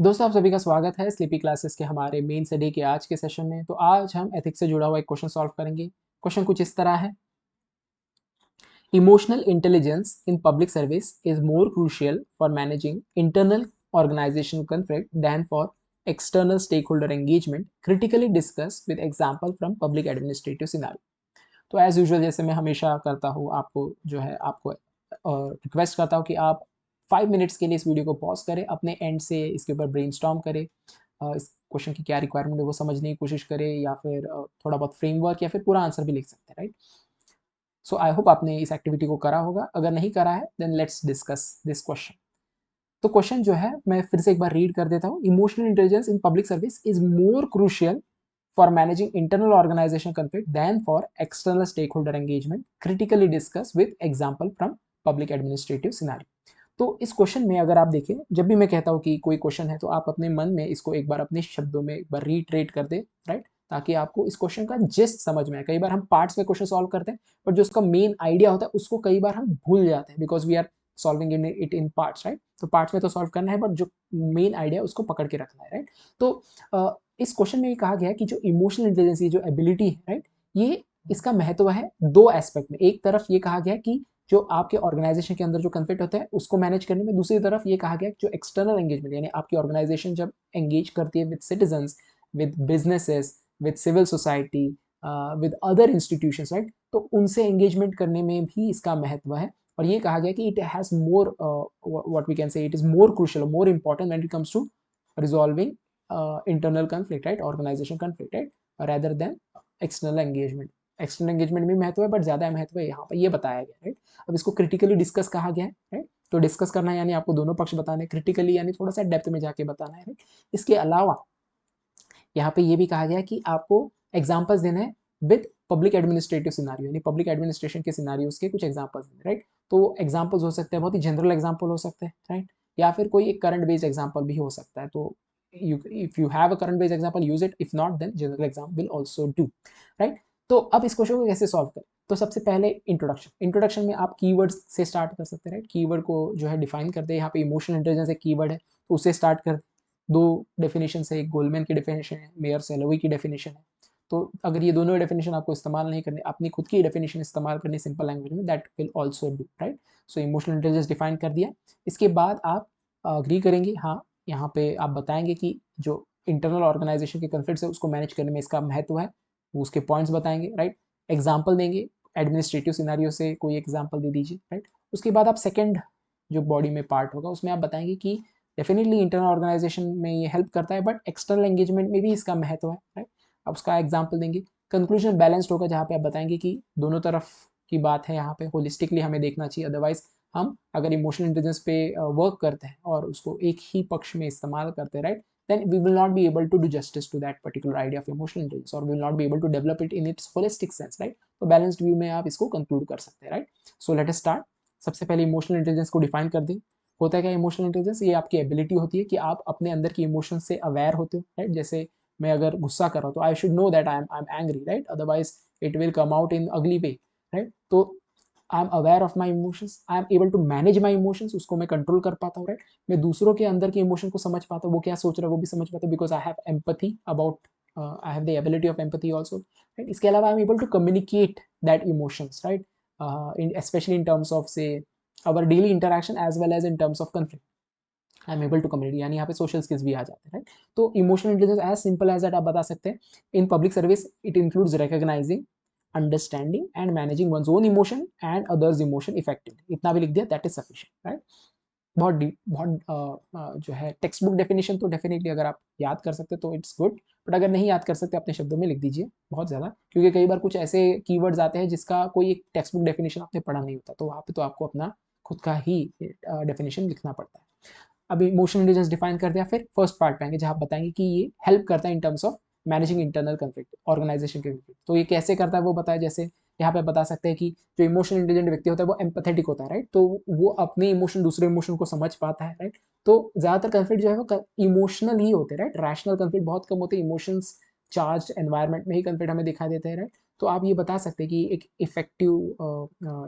दोस्तों, आप सभी का स्वागत है स्लीपी क्लासेस के हमारे मेन स्टडी के आज के सेशन में। तो आज हम एथिक्स से जुड़ा हुआ एक क्वेश्चन सॉल्व करेंगे। क्वेश्चन कुछ इस तरह है। Emotional intelligence in public service is more crucial for managing internal organisational conflict than for external stakeholder engagement, critically discuss with example from public administrative scenario. तो एज यूजुअल जैसे मैं हमेशा करता हूँ, आपको जो है आपको रिक्वेस्ट करता हूँ कि आप 5 मिनट्स के लिए इस वीडियो को पॉज करें, अपने एंड से इसके ऊपर ब्रेनस्टॉर्म करें, इस क्वेश्चन की क्या रिक्वायरमेंट है वो समझने की कोशिश करें, या फिर थोड़ा बहुत फ्रेमवर्क या फिर पूरा आंसर भी लिख सकते हैं, राइट। सो आई होप आपने इस एक्टिविटी को करा होगा। अगर नहीं करा है then let's discuss this question. तो क्वेश्चन जो है मैं फिर से एक बार रीड कर देता हूँ। Emotional intelligence in public service is more crucial for managing internal organizational conflict than for external stakeholder engagement, critically discuss with example from public administrative scenario। तो इस क्वेश्चन में अगर आप देखें, जब भी मैं कहता हूँ कि कोई क्वेश्चन है तो आप अपने मन में इसको एक बार अपने शब्दों में एक बार रीट्रेट कर दे, राइट, ताकि आपको इस क्वेश्चन का जिस्ट समझ में आए। कई बार हम पार्ट्स में क्वेश्चन सॉल्व करते हैं, बट जो उसका मेन आइडिया होता है उसको कई बार हम भूल जाते हैं, because we are solving it in parts, right. तो पार्ट्स में तो सॉल्व करना है, बट जो मेन आइडिया उसको पकड़ के रखना है, राइट। तो इस क्वेश्चन में ये कहा गया है कि जो इमोशनल इंटेलिजेंस, ये जो एबिलिटी है, राइट, ये इसका महत्व है दो एस्पेक्ट में। एक तरफ ये कहा गया कि जो आपके ऑर्गेनाइजेशन के अंदर जो कॉन्फ्लिक्ट होता है उसको मैनेज करने में, दूसरी तरफ ये कहा गया जो एक्सटर्नल एंगेजमेंट, यानी आपकी ऑर्गेनाइजेशन जब एंगेज करती है with citizens, with businesses, with civil society, with other institutions, right, तो उनसे एंगेजमेंट करने में भी इसका महत्व है। और ये कहा गया कि it has more, what we can say, it is more crucial, more important when it comes to resolving internal conflict, right, organization conflict, right, rather than external engagement। External engagement में महत्व है, बट ज्यादा महत्व है यहाँ पर ये बताया गया, राइट। अब इसको क्रिटिकली डिस्कस कहा गया है, राइट। तो डिस्कस करना है यानी आपको दोनों पक्ष बताने, क्रिटिकली यानी थोड़ा सा डेप्थ में जाके बताना है, राइट। इसके अलावा यहाँ पे ये भी कहा गया है कि आपको एग्जाम्पल्स देना है विद पब्लिक एडमिनिस्ट्रेटिव सिनारियो, यानी पब्लिक एडमिनिस्ट्रेशन के सिनारियोज के कुछ एग्जाम्पल्स देना, राइट। तो एग्जाम्पल्स हो सकते हैं, बहुत ही जनरल एग्जाम्पल हो सकते हैं, राइट, या फिर कोई एक करंट बेस्ड एग्जाम्पल भी हो सकता है। तो if you have a current based example, use it, if not then general example will also do, right। तो अब इस क्वेश्चन को कैसे सॉल्व करें। तो सबसे पहले इंट्रोडक्शन में आप कीवर्ड्स से स्टार्ट कर सकते हैं, राइट। कीवर्ड को जो है डिफाइन करते हैं। यहाँ पे इमोशनल इंटेलिजेंस एक कीवर्ड है, तो उससे स्टार्ट कर। दो डेफिनेशन है, एक गोलमैन की डेफिनेशन है, मेयर सैलोवी की डेफिनेशन है। तो अगर ये दोनों डेफिनेशन आपको इस्तेमाल नहीं करनी, अपनी खुद की डेफिनेशन इस्तेमाल करनी सिंपल लैंग्वेज में, that will also do, right. So emotional intelligence define कर दिया। इसके बाद आप अग्री करेंगे, हाँ, यहाँ पे आप बताएंगे कि जो इंटरनल ऑर्गेनाइजेशन के कॉन्फ्लिक्ट्स है उसको मैनेज करने में इसका महत्व है, वो उसके पॉइंट्स बताएंगे, राइट। एग्जाम्पल देंगे, एडमिनिस्ट्रेटिव सिनारियो से कोई एग्जाम्पल दे दीजिए, राइट। उसके बाद आप सेकेंड जो बॉडी में पार्ट होगा उसमें आप बताएंगे कि डेफिनेटली इंटरनल ऑर्गेनाइजेशन में ये हेल्प करता है, बट एक्सटर्नल एंगेजमेंट में भी इसका महत्व है, राइट। अब उसका एग्जाम्पल देंगे। कंक्लूजन बैलेंस्ड होगा, जहाँ पे आप बताएंगे कि दोनों तरफ की बात है, यहाँ पे होलिस्टिकली हमें देखना चाहिए। अदरवाइज हम अगर इमोशनल इंटेलिजेंस पे वर्क करते हैं और उसको एक ही पक्ष में इस्तेमाल करते हैं, right, then we will not be able to do justice to that particular idea of emotional intelligence, or we will not be able to develop it in its holistic sense, right। तो balanced view में आप इसको conclude कर सकते हैं, right. So let us start. सबसे पहले emotional intelligence को डिफाइन कर दें। होता है क्या इमोशनल इंटेलिजेंस, ये आपकी एबिलिटी होती है कि आप अपने अंदर की इमोशन से अवेयर होते हो, राइट। जैसे मैं अगर गुस्सा कर रहा हूँ तो I should know that I am angry, right, otherwise it will come out in ugly way, right. तो I am aware of my emotions, I am able to manage my emotions, उसको मैं कंट्रोल कर पाता हूँ, right. मैं दूसरों के अंदर के इमोशन को समझ पाता हूँ, वो क्या सोच रहा है वो भी समझ पाता हूँ, because I have empathy about, I have the ability of empathy also, right. इसके अलावा I am able to communicate that emotions, right, especially in terms of say our daily interaction as well as in terms of conflict। I am able to communicate, यानी यहाँ पे social skills भी आ जाते हैं, right. तो emotional intelligence as simple as that आप बता सकते हैं। In public service it includes recognising, understanding and managing one's own emotion and others emotion effectively. इतना भी लिख दिया, दैट इज सफिशिएंट, राइट। बहुत डीप, बहुत जो है टेक्स्ट बुक डेफिनेशन तो डेफिनेटली अगर आप याद कर सकते तो इट्स गुड, बट अगर नहीं याद कर सकते अपने शब्दों में लिख दीजिए, बहुत ज़्यादा, क्योंकि कई बार कुछ ऐसे कीवर्ड्स आते हैं जिसका कोई एक टेक्स्ट बुक डेफिनेशन आपने पढ़ा नहीं होता, तो वहाँ पे तो आपको अपना खुद का ही डेफिनेशन लिखना पड़ता है। अभी इमोशनल इंटेलिजेंस डिफाइन कर दिया, फिर फर्स्ट पार्ट पे आएंगे जहाँ आप बताएंगे कि ये हेल्प करता है in terms of managing internal conflict, organisation के कन्फ्लिक्ट। तो ये कैसे करता है वो बताया, जैसे यहाँ पे बता सकते हैं कि जो इमोशनल इंटेलिजेंट व्यक्ति होता है वो एम्पैथेटिक होता है, राइट। तो वो अपने इमोशन दूसरे इमोशन को समझ पाता है, राइट। तो ज्यादातर कन्फ्लिक्ट जो है वो इमोशनल ही होते हैं, राइट। रैशनल कन्फ्लिक्ट बहुत कम होते हैं, इमोशंस चार्ज एनवायरनमेंट में ही कन्फ्लिक्ट हमें दिखाई देते हैं, राइट। तो आप ये बता सकते हैं कि एक इफेक्टिव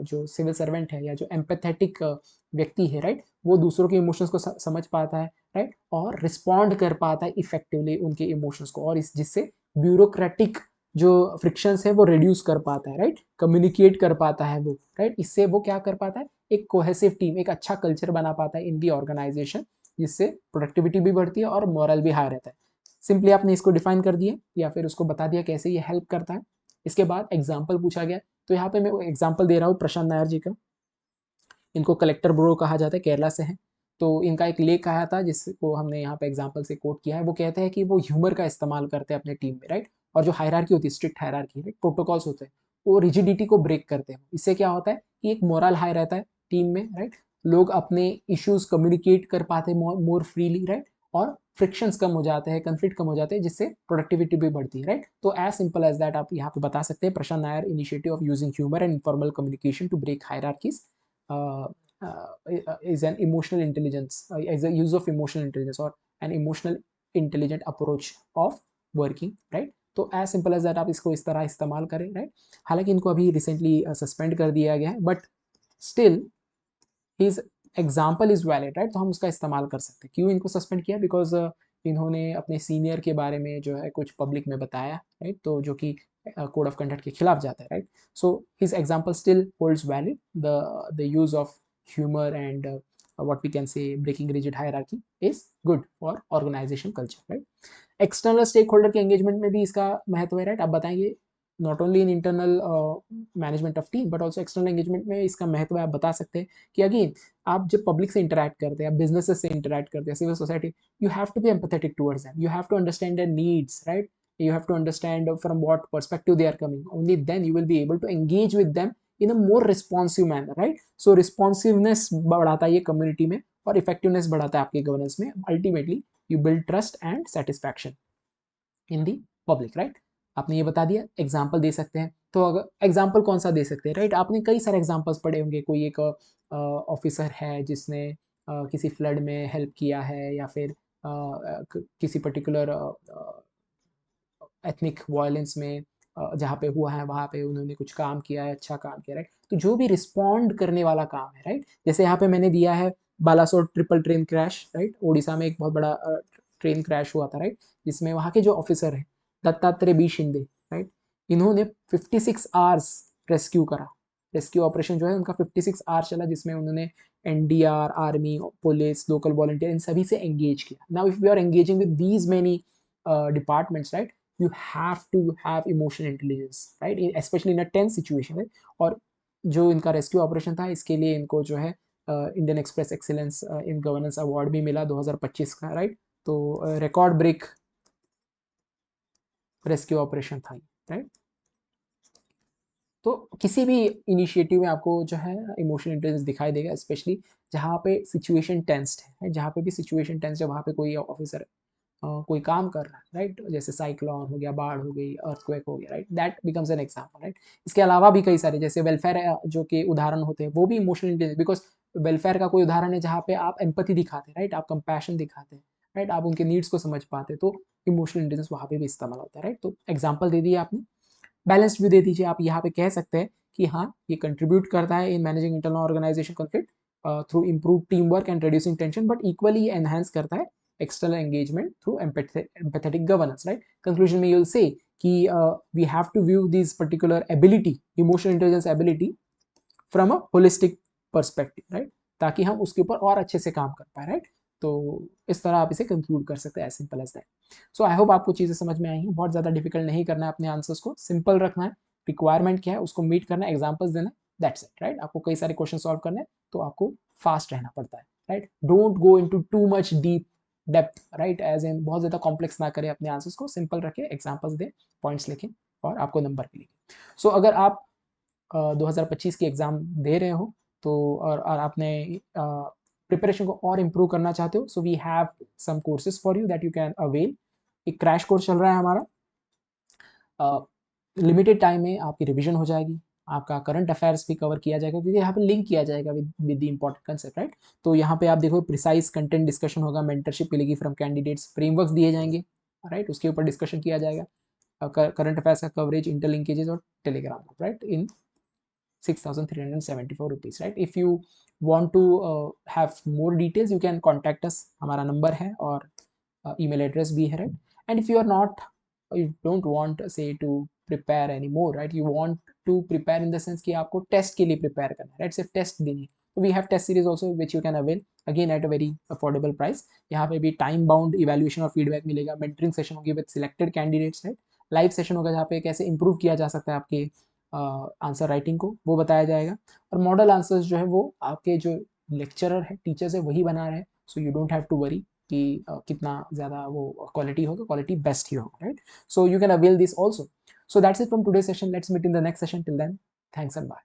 जो सिविल सर्वेंट है या जो एम्पैथेटिक व्यक्ति है, राइट, वो दूसरों के इमोशंस को समझ पाता है, राइट, और रिस्पॉन्ड कर पाता है इफेक्टिवली उनके इमोशंस को, और इस जिससे ब्यूरोक्रेटिक जो फ्रिक्शंस है वो रिड्यूस कर पाता है, राइट, कम्युनिकेट कर पाता है वो, राइट, इससे वो क्या कर पाता है, एक कोहेसिव टीम, एक अच्छा कल्चर बना पाता है इन दी ऑर्गेनाइजेशन, जिससे प्रोडक्टिविटी भी बढ़ती है और मॉरल भी हाई रहता है। सिंपली आपने इसको डिफाइन कर दिया या फिर उसको बता दिया कैसे ये हेल्प करता है। इसके बाद एग्जाम्पल पूछा गया, तो यहाँ पे मैं एग्जाम्पल दे रहा हूँ प्रशांत नायर जी का। इनको कलेक्टर ब्रो कहा जाता है, केरला से है। तो इनका एक लेख आया था जिसको हमने यहाँ पे एग्जाम्पल से कोट किया है। वो कहते हैं कि वो ह्यूमर का इस्तेमाल करते हैं अपने टीम में, राइट, और जो हायरार्की होती है, स्ट्रिक्ट हायरार्की, राइट, प्रोटोकॉल्स होते हैं, वो रिजिडिटी को ब्रेक करते हैं। इससे क्या होता है कि एक मोरल हाई रहता है टीम में, राइट, लोग अपने इश्यूज कम्युनिकेट कर पाते हैं मोर फ्रीली, राइट, और फ्रिक्शंस कम हो जाते हैं, कंफ्लिक्ट कम हो जाते हैं, जिससे प्रोडक्टिविटी भी बढ़ती है, राइट। तो एज सिंपल एज दैट आप यहाँ पे बता सकते हैं, Prashant Nair initiative of using humour and informal communication to break hierarchies is an emotional intelligence, is a use of emotional intelligence or an emotional intelligent approach of working, right। तो as simple as that आप इसको इस तरह इस्तेमाल करें, right. हालांकि इनको अभी रिसेंटली सस्पेंड कर दिया गया है, but still his example is valid, right. तो हम उसका इस्तेमाल कर सकते हैं। क्यों इनको सस्पेंड किया? बिकॉज इन्होंने अपने सीनियर के बारे में जो है कुछ पब्लिक में बताया, राइट, तो जो कि कोड ऑफ कंडक्ट के खिलाफ जाता है, right. So his example still holds valid, the use of humor and what we can say breaking rigid hierarchy is good for organization culture, right। External stakeholder के engagement में भी इसका महत्व है, राइट। आप बताएंगे not only in internal management of team but also external engagement में इसका महत्व है। आप बता सकते हैं कि अगेन आप जब पब्लिक से इंटरैक्ट करते हैं, बिजनेसेस से इंटरैक्ट करते हैं, civil society, you have to be empathetic towards them, you have to understand their needs, right, you have to understand from what perspective they are coming. Only then you will be able to engage with them in a more responsive manner, right। so responsiveness बढ़ाता है ये community में, और effectiveness बढ़ाता है आपके governance में। Ultimately you build trust and satisfaction in the public, right. आपने ये बता दिया, एग्जाम्पल दे सकते हैं। तो अगर एग्जाम्पल कौन सा दे सकते हैं, राइट, आपने कई सारे एग्जाम्पल्स पढ़े होंगे। कोई एक ऑफिसर है जिसने किसी फ्लड में हेल्प किया है, या फिर किसी पर्टिकुलर एथनिक वायलेंस में जहाँ पे हुआ है वहाँ पे उन्होंने कुछ काम किया है, अच्छा काम किया, राइट। तो जो भी रिस्पॉन्ड करने वाला काम है, राइट, जैसे यहाँ पे मैंने दिया है Balasore triple train crash, right, Odisha में एक बहुत बड़ा ट्रेन क्रैश हुआ था, राइट, जिसमें वहाँ के जो ऑफिसर हैं दत्तात्रेय बी शिंदे, राइट, इन्होंने 56 आवर्स रेस्क्यू करा। रेस्क्यू ऑपरेशन जो है उनका 56 आवर्स चला, जिसमें उन्होंने NDR, army, police, local volunteer, इन सभी से एंगेज किया। Now if we are engaging with these many departments, right, you have to have emotional intelligence, right, especially in a tense situation, right? और जो इनका रेस्क्यू ऑपरेशन था, इसके लिए इनको जो है Indian express excellence in governance award भी मिला 2025 का, राइट। तो रिकॉर्ड ब्रेक रेस्क्यू ऑपरेशन था, राइट। तो किसी भी इनिशिएटिव में आपको जो है इमोशनल इंटेलिजेंस दिखाई देगा, स्पेशली जहाँ पे सिचुएशन टेंस्ड है, जहाँ पे भी सिचुएशन टेंस्ड है वहाँ पे कोई ऑफिसर कोई काम कर रहा है, राइट, जैसे साइक्लोन हो गया, बाढ़ हो गई, अर्थक्वेक हो गया, right, that becomes an example, right. इसके अलावा भी कई सारे जैसे वेलफेयर जो के उदाहरण होते हैं, वो भी इमोशनल इंटेलिजेंस, बिकॉज वेलफेयर का कोई उदाहरण है जहाँ पे आप एम्पैथी दिखाते हैं, राइट, आप कंपैशन दिखाते हैं, राइट, आप उनके नीड्स को समझ पाते हैं, तो इमोशनल इंटेलिजेंस वहाँ पे भी इस्तेमाल होता है, राइट। तो एग्जाम्पल दे दिए आपने, बैलेंस्ड व्यू दे दीजिए। आप यहाँ पे कह सकते हैं कि हाँ ये कंट्रीब्यूट करता है in managing internal organisation conflict through improve team work and reducing tension, but equally ये एनहांस करता है external engagement through empathetic governance, right। conclusion में you'll say कि we have to view these particular ability, emotional intelligence ability from a holistic perspective, right, ताकि हम उसके ऊपर और अच्छे से काम कर पाए, राइट। तो इस तरह आप इसे कंक्लूड कर सकते हैं, as simple as that. So I hope आपको चीज़ें समझ में आई हैं। बहुत ज़्यादा डिफिकल्ट नहीं करना है, अपने आंसर्स को सिंपल रखना है, रिक्वायरमेंट क्या है उसको मीट करना है, एग्जाम्पल्स देना है, दैट्स इट, राइट। आपको कई सारे क्वेश्चन सॉल्व करने हैं तो आपको फास्ट रहना पड़ता है, right. Don't go into too much deep depth, right, as in बहुत ज़्यादा कॉम्प्लेक्स ना करें अपने आंसर्स को, सिंपल रखें, एग्जाम्पल्स दें, पॉइंट्स लिखें और आपको नंबर मिलेंगे। सो अगर आप 2025 की एग्ज़ाम दे रहे हो तो और आपने प्रिपरेशन को और इम्प्रूव करना चाहते हो, so we have some courses for you that you can avail. एक क्रैश कोर्स चल रहा है हमारा, लिमिटेड टाइम में आपकी रिविजन हो जाएगी, आपका करंट अफेयर्स भी कवर किया जाएगा, क्योंकि यहाँ पे लिंक किया जाएगा with the important concept, right. तो यहाँ पे आप देखो प्रिसाइज कंटेंट डिस्कशन होगा, मेंटरशिप मिलेगी फ्रॉम कैंडिडेट्स, फ्रेमवर्क्स दिए जाएंगे, राइट, उसके ऊपर डिस्कशन किया जाएगा, करंट अफेयर्स का कवरेज, इंटरलिंकेजेस और Telegram, right, in 6,374 rupees, right? If you want to have more details, you can contact us. हमारा नंबर है और email address भी है, right? And if you are not, you don't want say to prepare anymore, right? You want to prepare in the sense कि आपको test के लिए prepare करना है, right? सिर्फ टेस्ट देनी है, तो we have test series also which you can avail again at a very affordable price. यहाँ पे भी टाइम बाउंड इवैल्यूएशन और फीडबैक मिलेगा, मेंटरिंग सेशन होगी with selected candidates, right? Live session होगा जहाँ पे कैसे इंप्रूव किया जा सकता है आपके आंसर राइटिंग को, वो बताया जाएगा। और मॉडल आंसर्स जो है वो आपके जो लेक्चरर है, टीचर्स है, वही बना रहे हैं, so you don't have to worry कि कितना ज़्यादा वो क्वालिटी होगा, क्वालिटी बेस्ट ही होगा, right? So you can avail this also. So that's it from today's session. Let's meet in the next session. Till then, thanks and bye.